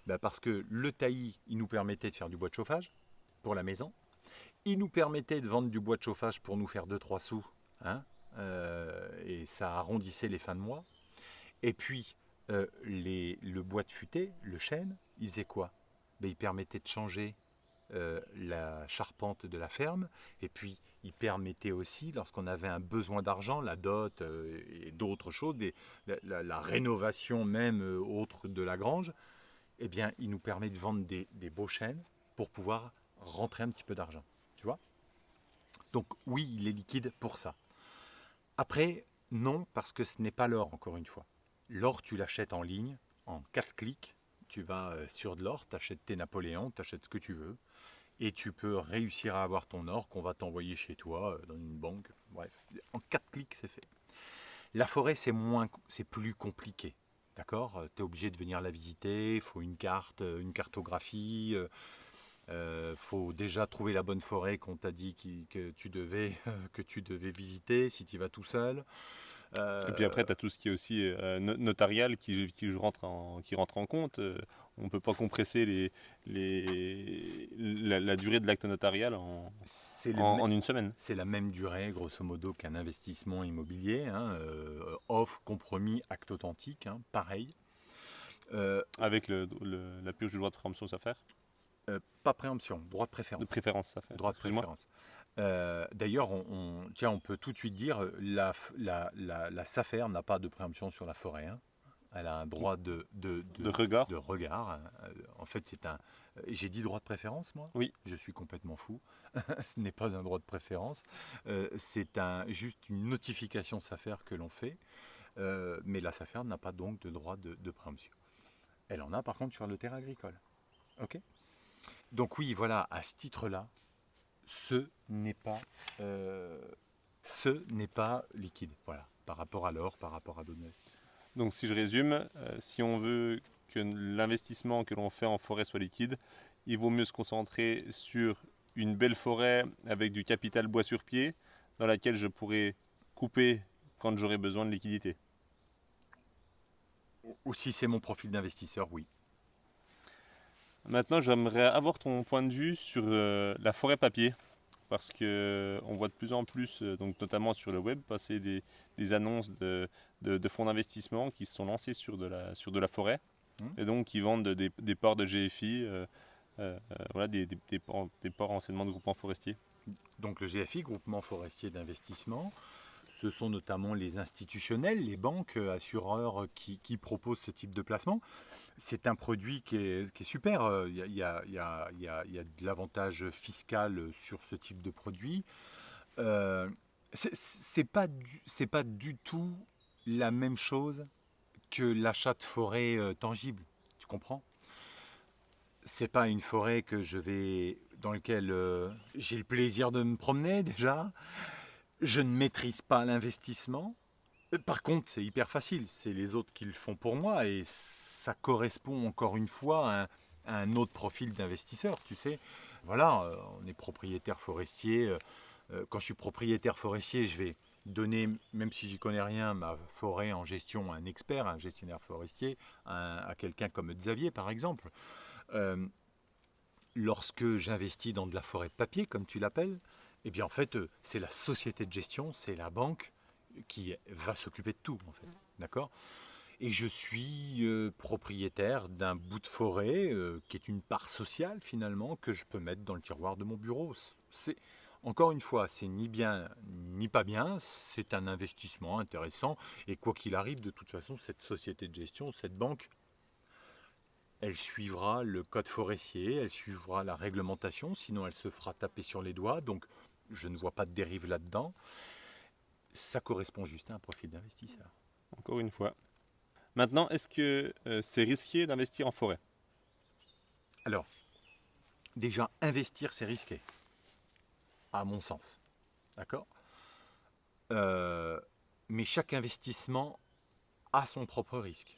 Ben parce que le taillis, il nous permettait de faire du bois de chauffage pour la maison. Il nous permettait de vendre du bois de chauffage pour nous faire 2-3 sous. Hein, et ça arrondissait les fins de mois. Et puis, le bois de futaie, le chêne, il faisait quoi? Ben, il permettait de changer la charpente de la ferme. Et puis, il permettait aussi, lorsqu'on avait un besoin d'argent, la dot et d'autres choses, la rénovation même autre de la grange, eh bien, il nous permet de vendre des beaux chênes pour pouvoir rentrer un petit peu d'argent. Tu vois? Donc oui, il est liquide pour ça. Après, non, parce que ce n'est pas l'or, encore une fois. L'or, tu l'achètes en ligne, en 4 clics. Tu vas sur de l'or, tu achètes tes Napoléons, tu achètes ce que tu veux. Et tu peux réussir à avoir ton or qu'on va t'envoyer chez toi, dans une banque. Bref, en 4 clics, c'est fait. La forêt, c'est plus compliqué. D'accord? Tu es obligé de venir la visiter, il faut une carte, une cartographie. Faut déjà trouver la bonne forêt qu'on t'a dit que que tu devais visiter si tu y vas tout seul. Et puis après, tu as tout ce qui est aussi notarial qui rentre en compte. On ne peut pas compresser la durée de l'acte notarial C'est en une semaine. c'est la même durée, grosso modo, qu'un investissement immobilier. Hein, offre, compromis, acte authentique, hein, pareil. Avec la purge du droit de préemption s'affaire. Pas préemption, droit de préférence. De préférence s'affaire. Droit de Excuse-moi. préférence. D'ailleurs, tiens, on peut tout de suite dire, la SAFER n'a pas de préemption sur la forêt. Hein. Elle a un droit de regard. de regard. Hein. En fait, c'est un. J'ai dit droit de préférence, moi? Oui. Je suis complètement fou. Ce n'est pas un droit de préférence. C'est juste une notification SAFER que l'on fait. Mais la SAFER n'a pas donc de droit de préemption. Elle en a par contre sur le terrain agricole. Ok? Donc oui, voilà, à ce titre-là, ce n'est pas liquide, voilà, par rapport à l'or, par rapport à d'autres investissements. Donc si je résume, si on veut que l'investissement que l'on fait en forêt soit liquide, il vaut mieux se concentrer sur une belle forêt avec du capital bois sur pied, dans laquelle je pourrais couper quand j'aurai besoin de liquidité. Ou si c'est mon profil d'investisseur, oui. Maintenant, j'aimerais avoir ton point de vue sur la forêt papier, parce que on voit de plus en plus, donc notamment sur le web, passer des annonces de fonds d'investissement qui se sont lancés sur de la forêt, et donc qui vendent des parts de GFI, voilà, des parts anciennement de groupements forestiers. Donc le GFI, Groupement Forestier d'Investissement, ce sont notamment les institutionnels, les banques, assureurs qui proposent ce type de placement. C'est un produit qui est super. Il y a de l'avantage fiscal sur ce type de produit. C'est pas du tout la même chose que l'achat de forêt tangible. Tu comprends? C'est pas une forêt dans laquelle j'ai le plaisir de me promener déjà. Je ne maîtrise pas l'investissement. Par contre, c'est hyper facile. C'est les autres qui le font pour moi et ça correspond encore une fois à un autre profil d'investisseur. Tu sais, voilà, on est propriétaire forestier. Quand je suis propriétaire forestier, je vais donner, même si j'y connais rien, ma forêt en gestion à un expert, à un gestionnaire forestier, à quelqu'un comme Xavier par exemple. Euh, Lorsque j'investis dans de la forêt de papier, comme tu l'appelles, eh bien en fait, c'est la société de gestion, c'est la banque qui va s'occuper de tout, en fait. D'accord? Et je suis propriétaire d'un bout de forêt qui est une part sociale finalement que je peux mettre dans le tiroir de mon bureau. C'est encore une fois, c'est ni bien ni pas bien, c'est un investissement intéressant et quoi qu'il arrive, de toute façon, cette société de gestion, cette banque, elle suivra le code forestier, elle suivra la réglementation, sinon elle se fera taper sur les doigts. Donc je ne vois pas de dérive là-dedans. Ça correspond juste à un profil d'investisseur. Encore une fois. Maintenant, est-ce que c'est risqué d'investir en forêt? Alors, déjà, investir, c'est risqué, à mon sens. D'accord? Mais chaque investissement a son propre risque.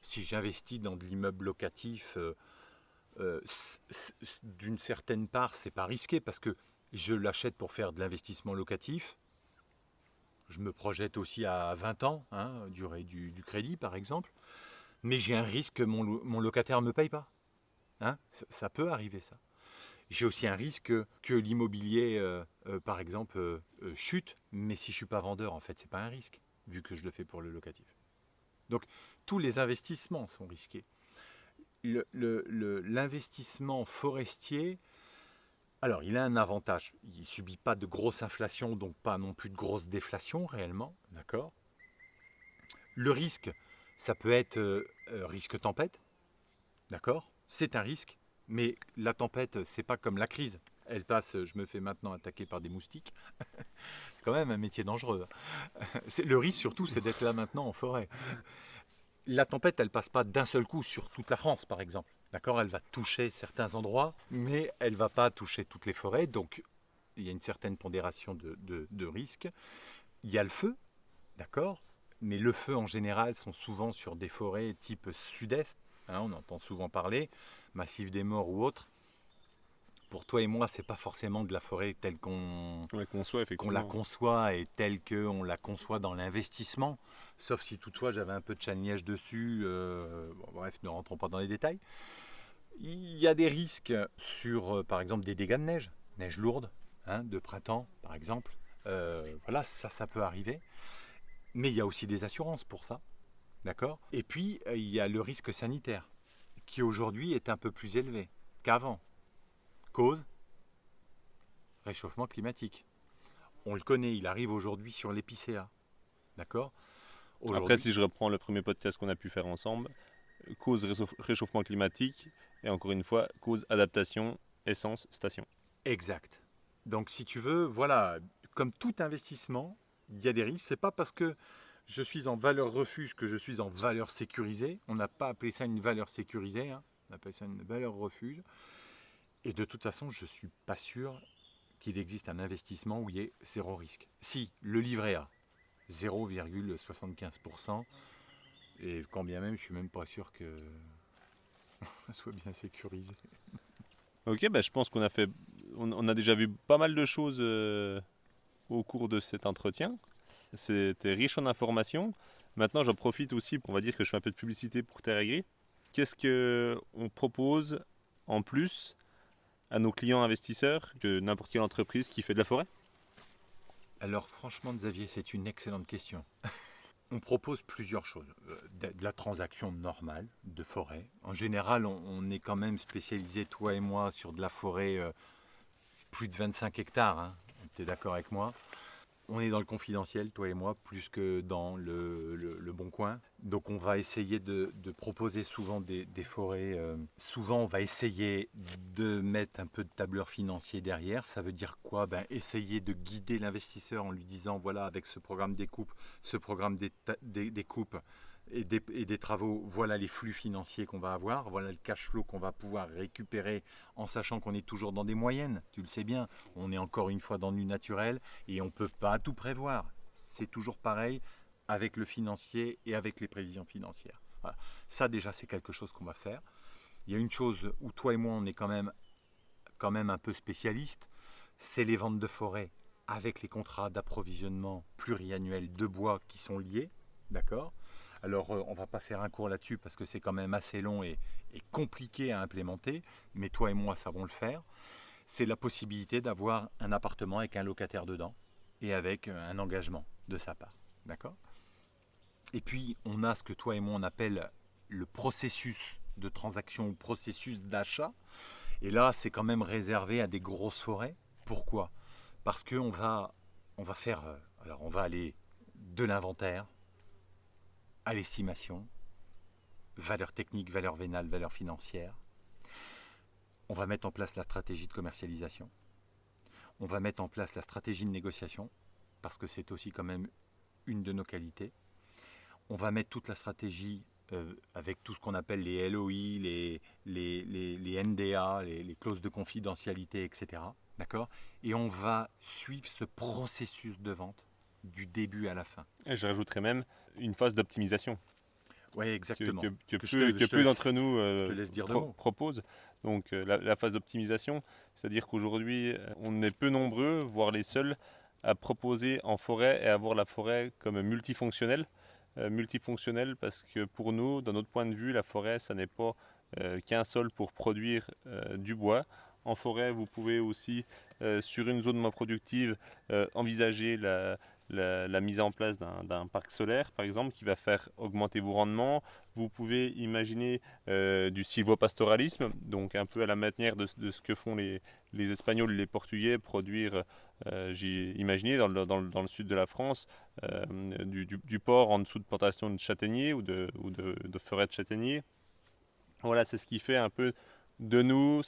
Si j'investis dans de l'immeuble locatif, d'une certaine part, c'est pas risqué parce que je l'achète pour faire de l'investissement locatif. Je me projette aussi à 20 ans, hein, durée du crédit par exemple. Mais j'ai un risque que mon locataire ne me paye pas. Hein, ça peut arriver ça. J'ai aussi un risque que l'immobilier, par exemple, chute, mais si je ne suis pas vendeur, en fait, ce n'est pas un risque, vu que je le fais pour le locatif. Donc, tous les investissements sont risqués. L'investissement forestier, alors, il a un avantage. Il ne subit pas de grosse inflation, donc pas non plus de grosse déflation, réellement. D'accord? Le risque, ça peut être risque tempête. D'accord? C'est un risque. Mais la tempête, c'est pas comme la crise. Elle passe, je me fais maintenant attaquer par des moustiques. C'est quand même un métier dangereux. Le risque surtout, c'est d'être là maintenant en forêt. La tempête, elle passe pas d'un seul coup sur toute la France, par exemple. D'accord? Elle va toucher certains endroits, mais elle va pas toucher toutes les forêts. Donc, il y a une certaine pondération de risque. Il y a le feu, d'accord? Mais le feu, en général, sont souvent sur des forêts type sud-est. Hein, on entend souvent parler, Massif des Morts ou autre. Pour toi et moi, c'est pas forcément de la forêt telle qu'on On la conçoit, qu'on la effectivement. conçoit et telle qu'on la conçoit dans l'investissement. Sauf si toutefois j'avais un peu de châne-liège dessus. Bon, bref, ne rentrons pas dans les détails. Il y a des risques sur, par exemple, des dégâts de neige, neige lourde, hein, de printemps, par exemple. Voilà, ça peut arriver. Mais il y a aussi des assurances pour ça. D'accord? Et puis, il y a le risque sanitaire, qui aujourd'hui est un peu plus élevé qu'avant. Cause? Réchauffement climatique. On le connaît, il arrive aujourd'hui sur l'épicéa. D'accord? Après, si je reprends le premier podcast qu'on a pu faire ensemble, cause réchauffement climatique, et encore une fois, cause adaptation, essence, station. Exact. Donc si tu veux, voilà, comme tout investissement, il y a des risques. C'est pas parce que je suis en valeur refuge que je suis en valeur sécurisée. On n'a pas appelé ça une valeur sécurisée, hein. On appelle ça une valeur refuge. Et de toute façon, je ne suis pas sûr qu'il existe un investissement où il y ait zéro risque. Si, le livret A, 0,75%, et quand bien même, je suis même pas sûr que ça soit bien sécurisé. Ok, bah, je pense on a déjà vu pas mal de choses au cours de cet entretien. C'était riche en informations. Maintenant, j'en profite aussi, on va dire que je fais un peu de publicité pour Terre Agri. Qu'est-ce qu'on propose en plus à nos clients investisseurs que n'importe quelle entreprise qui fait de la forêt? Alors franchement, Xavier, c'est une excellente question. On propose plusieurs choses. De la transaction normale de forêt. En général, on est quand même spécialisé, toi et moi, sur de la forêt plus de 25 hectares. Hein. Tu es d'accord avec moi? On est dans le confidentiel, toi et moi, plus que dans le bon coin. Donc on va essayer de proposer souvent des forêts. Souvent on va essayer de mettre un peu de tableur financier derrière. Ça veut dire quoi? Essayer de guider l'investisseur en lui disant, voilà, avec ce programme des coupes, ce programme des coupes et des travaux, voilà les flux financiers qu'on va avoir, voilà le cash flow qu'on va pouvoir récupérer en sachant qu'on est toujours dans des moyennes, tu le sais bien, on est encore une fois dans du naturel et on ne peut pas tout prévoir. C'est toujours pareil avec le financier et avec les prévisions financières. Voilà. Ça déjà c'est quelque chose qu'on va faire. Il y a une chose où toi et moi on est quand même un peu spécialistes, c'est les ventes de forêt avec les contrats d'approvisionnement pluriannuels de bois qui sont liés, d'accord ? Alors, on ne va pas faire un cours là-dessus parce que c'est quand même assez long et compliqué à implémenter, mais toi et moi savons le faire. C'est la possibilité d'avoir un appartement avec un locataire dedans et avec un engagement de sa part, d'accord ? Et puis, on a ce que toi et moi on appelle le processus de transaction ou processus d'achat. Et là, c'est quand même réservé à des grosses forêts. Pourquoi ? Parce qu'on va faire, alors on va aller de l'inventaire à l'estimation, valeur technique, valeur vénale, valeur financière. On va mettre en place la stratégie de commercialisation. On va mettre en place la stratégie de négociation, parce que c'est aussi quand même une de nos qualités. On va mettre toute la stratégie avec tout ce qu'on appelle les LOI, les NDA, les clauses de confidentialité, etc. D'accord ? Et on va suivre ce processus de vente du début à la fin. Et je rajouterais même une phase d'optimisation Oui, exactement. que je te peu d'entre nous te laisse dire deux mots. proposent. Donc la phase d'optimisation, c'est-à-dire qu'aujourd'hui, on est peu nombreux, voire les seuls, à proposer en forêt et à voir la forêt comme multifonctionnelle. Multifonctionnelle parce que pour nous, dans notre point de vue, la forêt, ça n'est pas qu'un sol pour produire du bois. En forêt, vous pouvez aussi, sur une zone moins productive, envisager la mise en place d'un parc solaire, par exemple, qui va faire augmenter vos rendements. Vous pouvez imaginer du silvopastoralisme, donc un peu à la manière de ce que font les Espagnols, les Portugais, produire, j'ai imaginé, dans le sud de la France, du porc en dessous de plantations de châtaigniers ou de forêts de châtaigniers. Voilà, c'est ce qui fait un peu de nous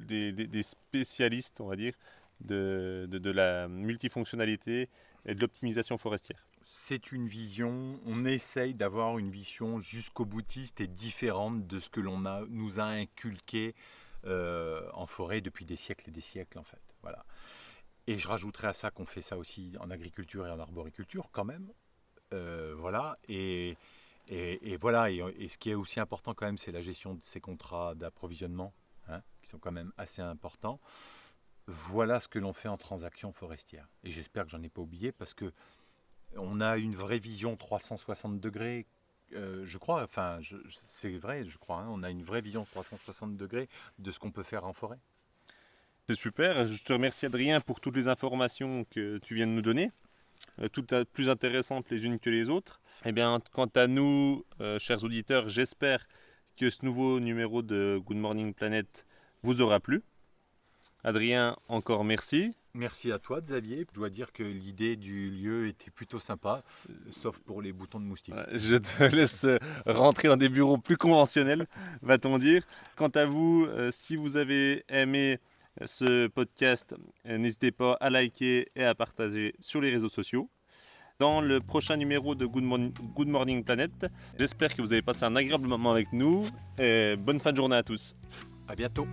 des spécialistes, on va dire, de la multifonctionnalité et de l'optimisation forestière. C'est une vision, on essaye d'avoir une vision jusqu'au boutiste et différente de ce que nous a inculqué en forêt depuis des siècles et des siècles en fait. Voilà. Et je rajouterais à ça qu'on fait ça aussi en agriculture et en arboriculture quand même. Voilà. Et voilà. Et ce qui est aussi important quand même, c'est la gestion de ces contrats d'approvisionnement, hein, qui sont quand même assez importants. Voilà ce que l'on fait en transaction forestière. Et j'espère que j'en ai pas oublié parce que on a une vraie vision 360 degrés, je crois, enfin c'est vrai, je crois, hein, on a une vraie vision 360 degrés de ce qu'on peut faire en forêt. C'est super, je te remercie Adrien pour toutes les informations que tu viens de nous donner, toutes plus intéressantes les unes que les autres. Eh bien, quant à nous, chers auditeurs, j'espère que ce nouveau numéro de Good Morning Planet vous aura plu. Adrien, encore merci. Merci à toi Xavier. Je dois dire que l'idée du lieu était plutôt sympa, sauf pour les boutons de moustique. Je te laisse rentrer dans des bureaux plus conventionnels, va-t-on dire. Quant à vous, si vous avez aimé ce podcast, n'hésitez pas à liker et à partager sur les réseaux sociaux. Dans le prochain numéro de Good Morning Planet, j'espère que vous avez passé un agréable moment avec nous et bonne fin de journée à tous. À bientôt.